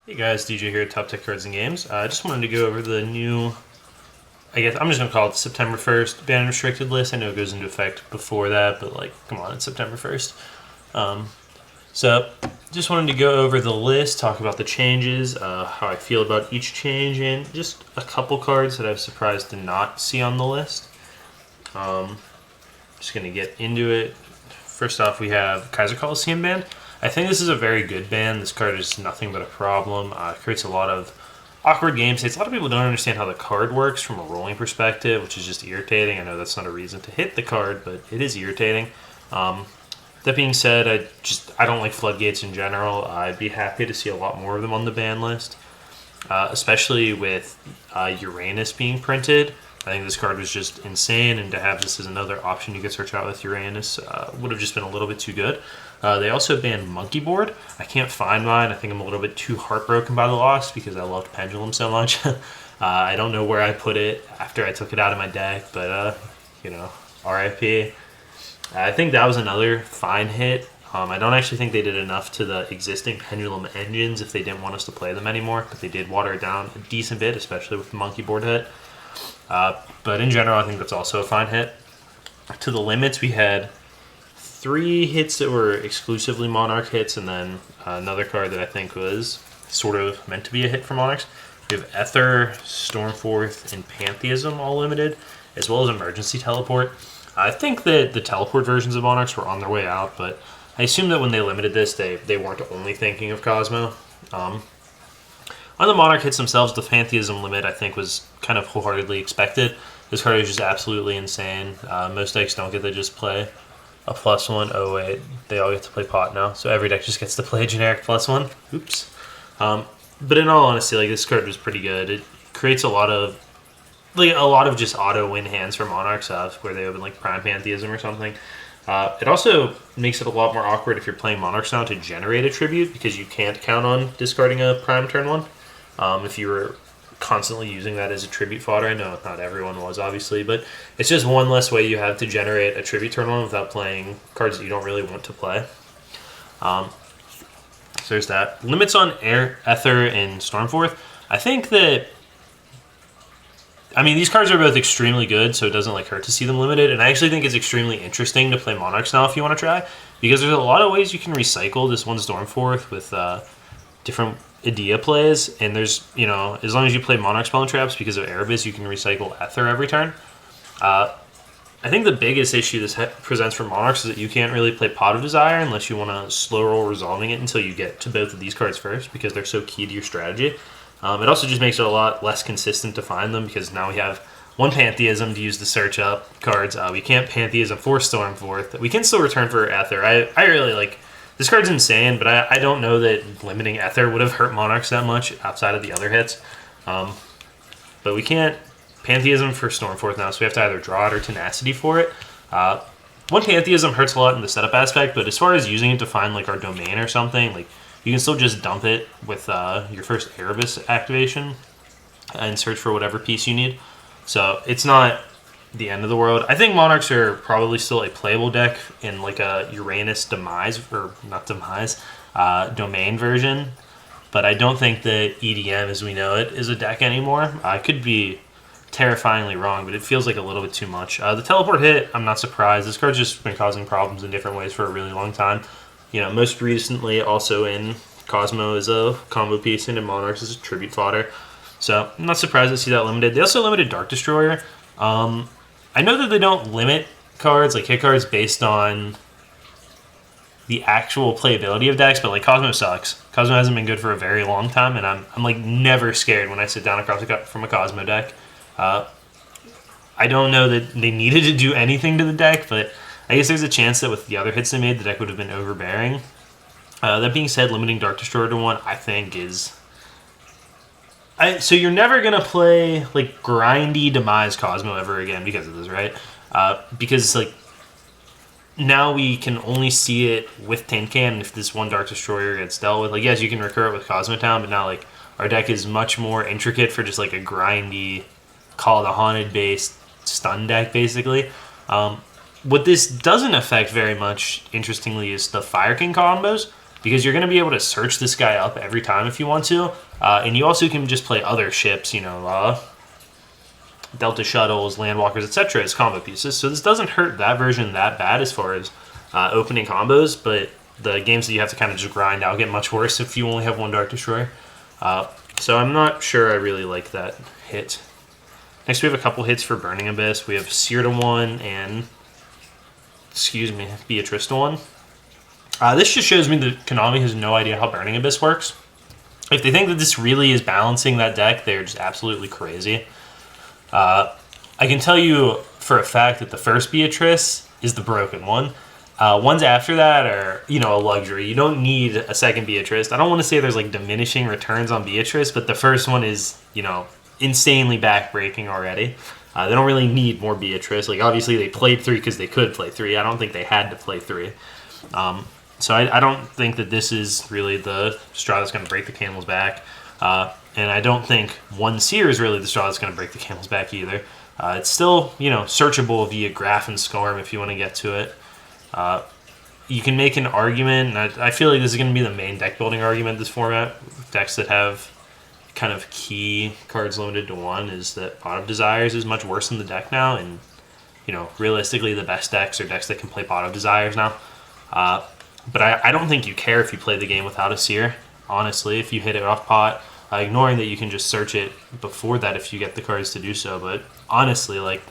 Hey guys, DJ here at Top Tech Cards and Games. I just wanted to go over the new, I guess I'm just going to call it September 1st ban and restricted list. I know it goes into effect before that, but like, come on, it's September 1st. So just wanted to go over the list, talk about the changes, how I feel about each change, and just a couple cards that I was surprised to not see on the list. Just going to get into it. First off, we have Kaiser Coliseum ban. I think this is a very good ban. This card is nothing but a problem. It creates a lot of awkward game states. A lot of people don't understand how the card works from a rolling perspective, which is just irritating. I know that's not a reason to hit the card, but it is irritating. That being said, I don't like floodgates in general. I'd be happy to see a lot more of them on the ban list, especially with Uranus being printed. I think this card was just insane, and to have this as another option you could search out with Uranus would have just been a little bit too good. They also banned Monkey Board. I can't find mine. I think I'm a little bit too heartbroken by the loss because I loved Pendulum so much. I don't know where I put it after I took it out of my deck, but, RIP. I think that was another fine hit. I don't actually think they did enough to the existing Pendulum engines if they didn't want us to play them anymore, but they did water it down a decent bit, especially with the Monkey Board hit. But in general, I think that's also a fine hit. To the limits, we had 3 hits that were exclusively Monarch hits, and then another card that I think was sort of meant to be a hit for Monarchs. We have Ether, Stormforth, and Pantheism all limited, as well as Emergency Teleport. I think that the teleport versions of Monarchs were on their way out, but I assume that when they limited this, they weren't only thinking of Cosmo. On the Monarch hits themselves, the Pantheism limit, I think, was kind of wholeheartedly expected. This card is just absolutely insane. Most decks don't get to just play a +1. Oh, wait. They all get to play pot now, so every deck just gets to play a generic +1. Oops. But in all honesty, this card was pretty good. It creates a lot of just auto win hands for Monarchs where they open Prime Pantheism or something. It also makes it a lot more awkward if you're playing Monarchs now to generate a tribute, because you can't count on discarding a Prime turn 1. If you were constantly using that as a tribute fodder. I know not everyone was, obviously, but it's just one less way you have to generate a tribute turn 1 without playing cards that you don't really want to play. So there's that. Limits on Ether and Stormforth. I think that, these cards are both extremely good, so it doesn't hurt to see them limited, and I actually think it's extremely interesting to play Monarchs now if you want to try, because there's a lot of ways you can recycle this one Stormforth with different Idea plays, and there's, as long as you play Monarch Spell and Traps, because of Erebus, you can recycle Ether every turn. I think the biggest issue this presents for Monarchs is that you can't really play Pot of Desire unless you want to slow roll resolving it until you get to both of these cards first, because they're so key to your strategy. It also just makes it a lot less consistent to find them, because now we have one Pantheism to use to search up cards. We can't Pantheism for Stormforth. We can still return for Ether. I really like... This card's insane, but I don't know that limiting Ether would have hurt Monarchs that much outside of the other hits. But we can't Pantheism for Stormforth now, so we have to either draw it or Tenacity for it. One Pantheism hurts a lot in the setup aspect, but as far as using it to find our domain or something, you can still just dump it with your first Erebus activation and search for whatever piece you need. So it's not the end of the world. I think Monarchs are probably still a playable deck in a Uranus demise, or not demise, domain version, but I don't think that EDM as we know it is a deck anymore. I could be terrifyingly wrong, but it feels like a little bit too much. The teleport hit, I'm not surprised. This card's just been causing problems in different ways for a really long time. Most recently also in Cosmo as a combo piece and in Monarchs as a tribute fodder. So I'm not surprised to see that limited. They also limited Dark Destroyer. I know that they don't limit cards, hit cards, based on the actual playability of decks, but Cosmo sucks. Cosmo hasn't been good for a very long time, and I'm never scared when I sit down from a Cosmo deck. I don't know that they needed to do anything to the deck, but I guess there's a chance that with the other hits they made, the deck would have been overbearing. That being said, limiting Dark Destroyer to 1, I think is... So you're never going to play, grindy Demise Cosmo ever again because of this, right? Because, now we can only see it with Tin Can if this one Dark Destroyer gets dealt with. Yes, you can recur it with Cosmo Town, but now, our deck is much more intricate for just, a grindy, Call of the Haunted-based stun deck, basically. What this doesn't affect very much, interestingly, is the Fire King combos, because you're going to be able to search this guy up every time if you want to. And you also can just play other ships, you know, Delta shuttles, landwalkers, etc. as combo pieces. So this doesn't hurt that version that bad as far as opening combos, but the games that you have to kind of just grind out get much worse if you only have one Dark Destroyer. So I'm not sure I really like that hit. Next we have a couple hits for Burning Abyss. We have Seer to 1 and, Beatrice to 1. This just shows me that Konami has no idea how Burning Abyss works. If they think that this really is balancing that deck, they're just absolutely crazy. I can tell you for a fact that the first Beatrice is the broken one. Ones after that are, you know, a luxury. You don't need a second Beatrice. I don't want to say there's like diminishing returns on Beatrice, but the first one is, you know, insanely backbreaking already. They don't really need more Beatrice. Like, obviously they played 3 because they could play 3. I don't think they had to play 3. So I don't think that this is really the straw that's going to break the camel's back. And I don't think one Seer is really the straw that's going to break the camel's back either. It's still, you know, searchable via Graph and Scorn if you want to get to it. You can make an argument, and I feel like this is going to be the main deck building argument in this format. Decks that have kind of key cards limited to 1 is that Pot of Desires is much worse in the deck now, and, you know, realistically the best decks are decks that can play Pot of Desires now. But I don't think you care if you play the game without a Seer, honestly, if you hit it off pot, ignoring that you can just search it before that if you get the cards to do so. But honestly, like,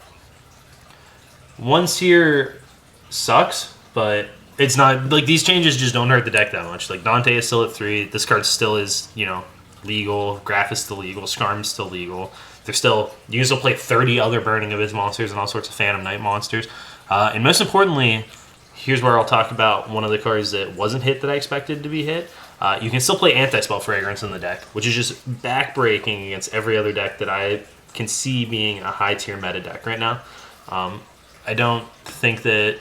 one Seer sucks, but it's not, like, these changes just don't hurt the deck that much. Like, Dante is still at 3, this card still is, you know, legal, Graph is still legal, Skarm is still legal. There's still, you can still play 30 other Burning Abyss monsters and all sorts of Phantom Knight monsters. And most importantly, here's where I'll talk about one of the cards that wasn't hit that I expected to be hit. You can still play Anti-Spell Fragrance in the deck, which is just backbreaking against every other deck that I can see being a high-tier meta deck right now. I don't think that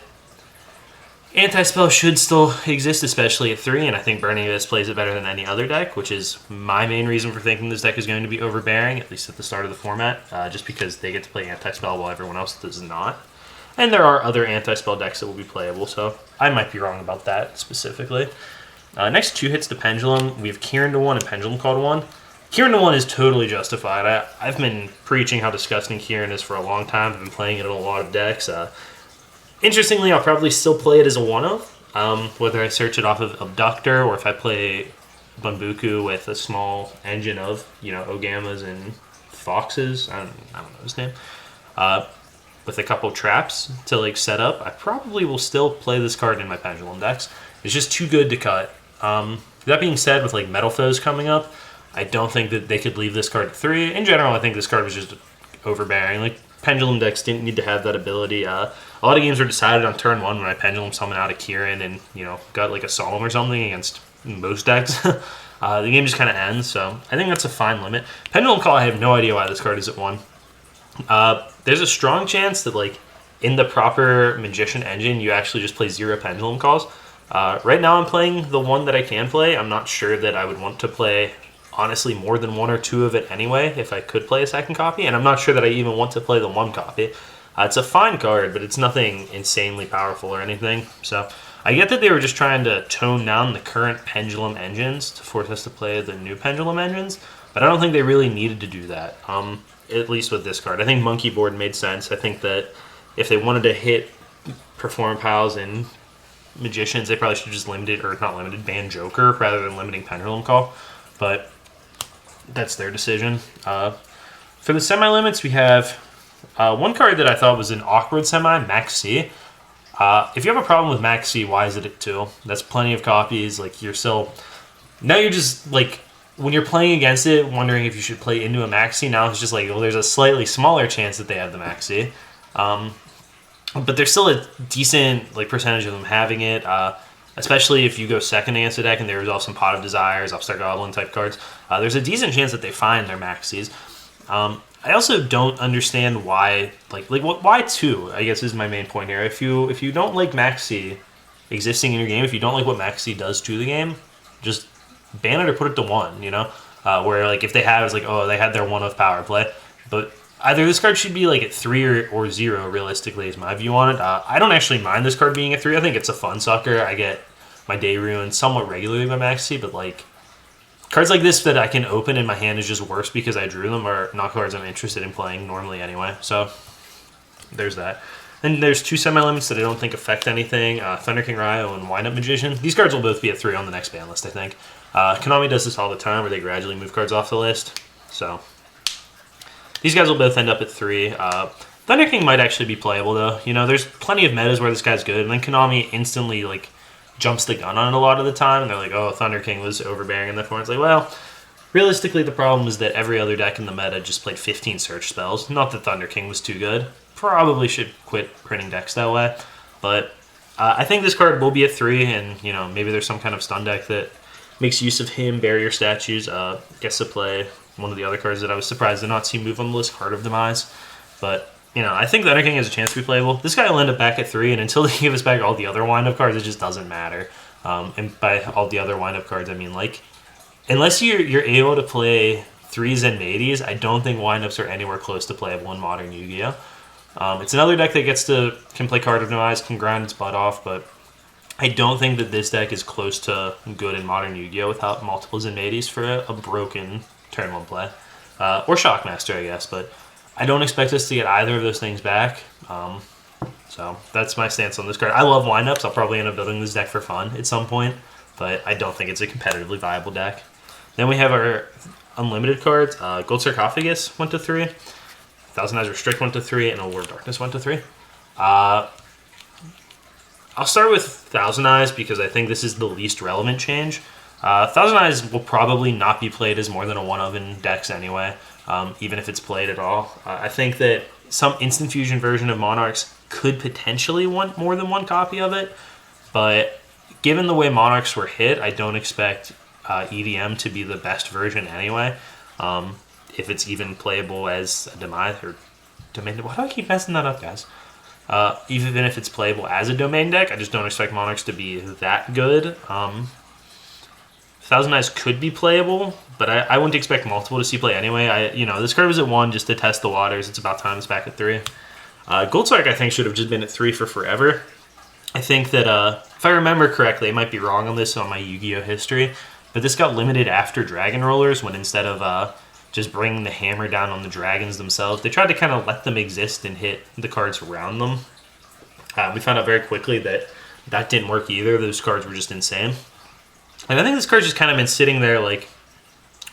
Anti-Spell should still exist, especially at 3, and I think Burning Abyss plays it better than any other deck, which is my main reason for thinking this deck is going to be overbearing, at least at the start of the format, just because they get to play Anti-Spell while everyone else does not. And there are other Anti-Spell decks that will be playable, so I might be wrong about that specifically. Next 2 hits to Pendulum. We have Kieran to 1 and Pendulum Call to 1. Kieran to 1 is totally justified. I've been preaching how disgusting Kieran is for a long time. I've been playing it in a lot of decks. Interestingly, I'll probably still play it as a 1-of, whether I search it off of Abductor or if I play Bunbuku with a small engine of, you know, Ogamas and Foxes. I don't know his name. With a couple traps to, like, set up, I probably will still play this card in my Pendulum decks. It's just too good to cut. That being said, with, like, Metal Foes coming up, I don't think that they could leave this card at 3. In general, I think this card was just overbearing. Like, Pendulum decks didn't need to have that ability. A lot of games were decided on turn 1 when I Pendulum summon out a Kieran and, you know, got, like, a Solemn or something against most decks. The game just kind of ends, so I think that's a fine limit. Pendulum Call, I have no idea why this card is at 1. There's a strong chance that, like, in the proper Magician engine, you actually just play 0 Pendulum Calls. Right now I'm playing the one that I can play. I'm not sure that I would want to play, honestly, more than 1 or 2 of it anyway, if I could play a second copy, and I'm not sure that I even want to play the 1 copy. It's a fine card, but it's nothing insanely powerful or anything, so I get that they were just trying to tone down the current Pendulum engines to force us to play the new Pendulum engines, but I don't think they really needed to do that, at least with this card. I think Monkey Board made sense. I think that if they wanted to hit Perform Pals and Magicians, they probably should have just limited, or not limited, ban Joker rather than limiting Pendulum Call, but that's their decision. For the semi-limits, we have one card that I thought was an awkward semi, Max C. If you have a problem with Max C, why is it at 2? That's plenty of copies. Like, you're still... Now you're just, like, when you're playing against it, wondering if you should play into a Max C, now it's just like, well, there's a slightly smaller chance that they have the Max C. But there's still a decent, like, percentage of them having it, especially if you go second against a deck and they resolve some Pot of Desires, Upstart Goblin type cards. There's a decent chance that they find their Max Cs. I also don't understand why, why 2, I guess is my main point here. If you don't like Max C existing in your game, if you don't like what Max C does to the game, just ban it or put it to 1, you know? Where, like, if they have, it's like, oh, they had their 1 of power play. But either this card should be, like, at 3 or 0, realistically, is my view on it. I don't actually mind this card being at 3. I think it's a fun sucker. I get my day ruined somewhat regularly by Maxi, but like cards like this that I can open in my hand is just worse because I drew them are not cards I'm interested in playing normally anyway. So there's that. Then there's 2 semi-limits that I don't think affect anything. Thunder King YuGiOh and Wind Up Magician. These cards will both be at 3 on the next ban list, I think. Konami does this all the time where they gradually move cards off the list. So these guys will both end up at 3. Thunder King might actually be playable though. You know, there's plenty of metas where this guy's good, and then Konami instantly like jumps the gun on it a lot of the time, and they're like, oh, Thunder King was overbearing in the form. It's like, well, realistically the problem is that every other deck in the meta just played 15 search spells. Not that Thunder King was too good. Probably should quit printing decks that way. But I think this card will be at 3, and you know, maybe there's some kind of stun deck that makes use of him, barrier statues, gets to play one of the other cards that I was surprised to not see move on the list, Heart of Demise. But you know, I think Thunder King has a chance to be playable. This guy will end up back at 3, and until they give us back all the other wind-up cards, it just doesn't matter. And by all the other wind-up cards, I mean, like, unless you're able to play 3s and maidies, I don't think wind-ups are anywhere close to playable in modern Yu-Gi-Oh! It's another deck that can play Card of Demise, can grind its butt off, but I don't think that this deck is close to good in modern Yu-Gi-Oh! Without multiples and maidies for a broken turn 1 play. Or Shockmaster, I guess, but I don't expect us to get either of those things back. So that's my stance on this card. I love windups. I'll probably end up building this deck for fun at some point, but I don't think it's a competitively viable deck. Then we have our unlimited cards. Gold Sarcophagus went to 3. Thousand Eyes Restrict went to 3, and Allure of Darkness went to 3. I'll start with Thousand Eyes because I think this is the least relevant change. Thousand Eyes will probably not be played as more than a 1-of in decks anyway, even if it's played at all. I think that some instant fusion version of Monarchs could potentially want more than 1 copy of it, but given the way Monarchs were hit, I don't expect EDM to be the best version anyway. If it's even playable as a Demise or Domain. Why do I keep messing that up, guys? Even if it's playable as a Domain deck, I just don't expect Monarchs to be that good. Thousand Eyes could be playable, but I wouldn't expect multiple to see play anyway. This card was at 1 just to test the waters. It's about time it's back at 3. Gold Sark, I think, should have just been at 3 for forever. I think that, if I remember correctly, I might be wrong on this on my Yu-Gi-Oh! History, but this got limited after Dragon Rollers when instead of just bringing the hammer down on the dragons themselves, they tried to kind of let them exist and hit the cards around them. We found out very quickly that that didn't work either. Those cards were just insane. And I think this card's just kind of been sitting there like,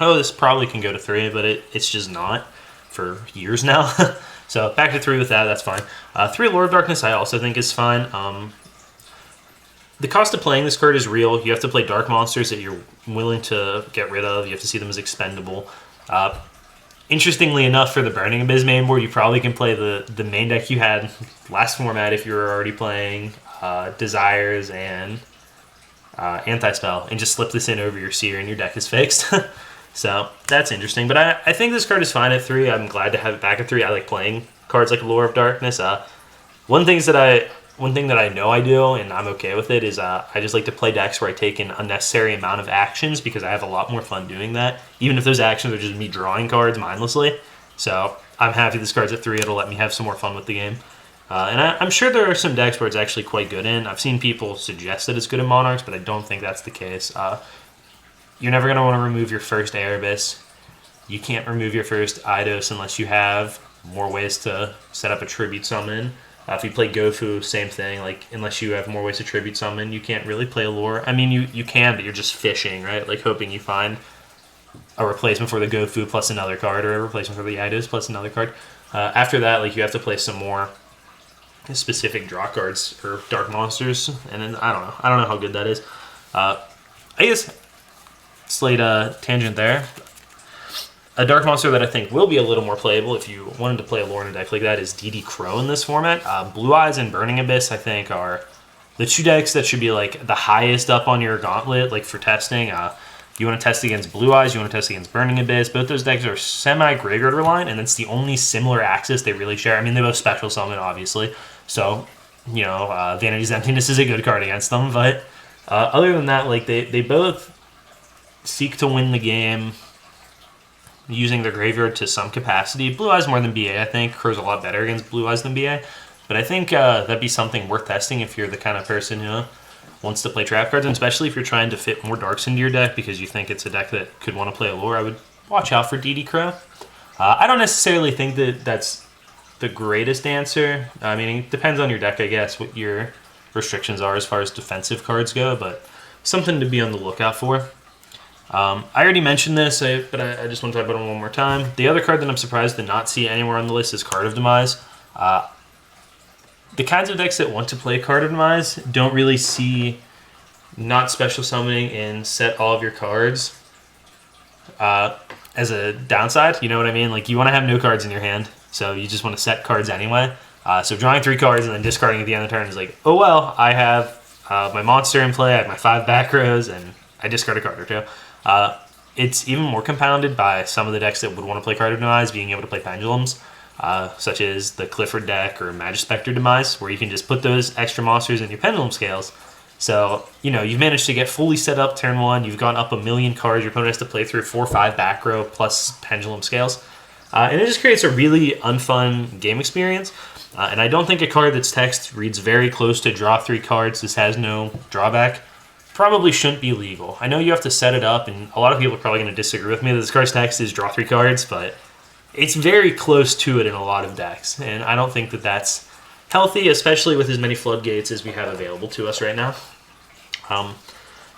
oh, this probably can go to 3, but it's just not for years now. So back to 3 with that, that's fine. 3 Lord of Darkness I also think is fine. The cost of playing this card is real. You have to play dark monsters that you're willing to get rid of. You have to see them as expendable. Interestingly enough, for the Burning Abyss main board, you probably can play the main deck you had last format if you were already playing Desires and Anti-Spell, and just slip this in over your Seer and your deck is fixed. So that's interesting. But I think this card is fine at 3. I'm glad to have it back at 3. I like playing cards like Allure of Darkness. One thing that I know I do, and I'm okay with it, is I just like to play decks where I take an unnecessary amount of actions because I have a lot more fun doing that, even if those actions are just me drawing cards mindlessly. So I'm happy this card's at 3. It'll let me have some more fun with the game. And I'm sure there are some decks where it's actually quite good in. I've seen people suggest that it's good in Monarchs, but I don't think that's the case. You're never going to want to remove your first Erebus. You can't remove your first Eidos unless you have more ways to set up a Tribute Summon. If you play Gofu, same thing. Like, unless you have more ways to Tribute Summon, you can't really play Allure. I mean, you can, but you're just fishing, right? Like, hoping you find a replacement for the Gofu plus another card, or a replacement for the Eidos plus another card. After that, like, you have to play some more specific draw cards or dark monsters, and then I don't know how good that is. I guess slight tangent there. A dark monster that I think will be a little more playable if you wanted to play a lore in a deck like that is DD Crow in this format. Blue Eyes and Burning Abyss, I think, are the 2 decks that should be like the highest up on your gauntlet, like for testing. You want to test against Blue Eyes, you want to test against Burning Abyss. Both those decks are semi-graveyard reliant, and that's the only similar axis they really share. I mean, they both special summon, obviously. So, Vanity's Emptiness is a good card against them, but other than that, like they both seek to win the game using their graveyard to some capacity. Blue Eyes more than BA, I think. Crow's a lot better against Blue Eyes than BA. But I think that'd be something worth testing if you're the kind of person who wants to play trap cards, and especially if you're trying to fit more darks into your deck because you think it's a deck that could want to play Allure, I would watch out for DD Crow. I don't necessarily think that that's the greatest answer. I mean, it depends on your deck, I guess, what your restrictions are as far as defensive cards go, but something to be on the lookout for. I already mentioned this, but I just want to talk about it one more time. The other card that I'm surprised to not see anywhere on the list is Card of Demise. The kinds of decks that want to play Card of Demise don't really see not special summoning and set all of your cards as a downside. You know what I mean? Like, you want to have no cards in your hand, so you just want to set cards anyway. So drawing 3 cards and then discarding at the end of the turn is like, oh well, I have my monster in play, I have my 5 back rows, and I discard a card or 2. It's even more compounded by some of the decks that would want to play Card of Demise being able to play Pendulums, such as the Clifford deck or Magispector Demise, where you can just put those extra monsters in your Pendulum Scales. So, you've managed to get fully set up turn 1, you've gone up a million cards, your opponent has to play through 4 or 5 back row plus Pendulum Scales. And it just creates a really unfun game experience. And I don't think a card that's text reads very close to draw 3 cards, this has no drawback, probably shouldn't be legal. I know you have to set it up, and a lot of people are probably going to disagree with me that this card's text is draw 3 cards, but it's very close to it in a lot of decks. And I don't think that that's healthy, especially with as many floodgates as we have available to us right now.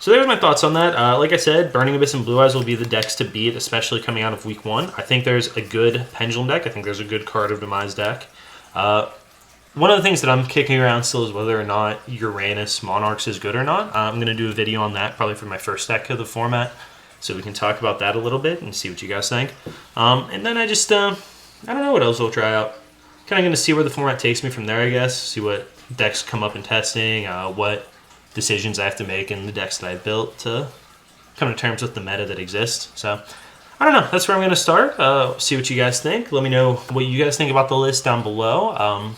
So there's my thoughts on that. Like I said, Burning Abyss and Blue Eyes will be the decks to beat, especially coming out of week 1. I think there's a good Pendulum deck. I think there's a good Card of Demise deck. One of the things that I'm kicking around still is whether or not Uranus Monarchs is good or not. I'm going to do a video on that probably for my first deck of the format, so we can talk about that a little bit and see what you guys think. And then I just, I don't know what else I'll try out. Kind of going to see where the format takes me from there, I guess. See what decks come up in testing, what decisions I have to make in the decks that I built to come to terms with the meta that exists. So, I don't know. That's where I'm going to start. See what you guys think. Let me know what you guys think about the list down below.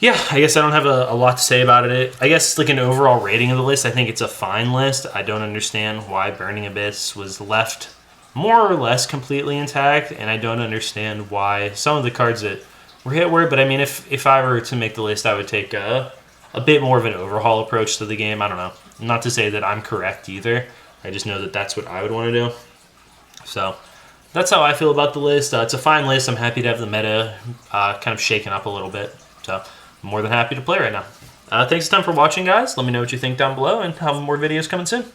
Yeah, I guess I don't have a lot to say about it. I guess like an overall rating of the list, I think it's a fine list. I don't understand why Burning Abyss was left more or less completely intact, and I don't understand why some of the cards that were hit were. But I mean, if I were to make the list, I would take a bit more of an overhaul approach to the game. I don't know. Not to say that I'm correct either. I just know that that's what I would want to do. So that's how I feel about the list. It's a fine list. I'm happy to have the meta kind of shaken up a little bit. So I'm more than happy to play right now. Thanks a ton for watching, guys. Let me know what you think down below, and have more videos coming soon.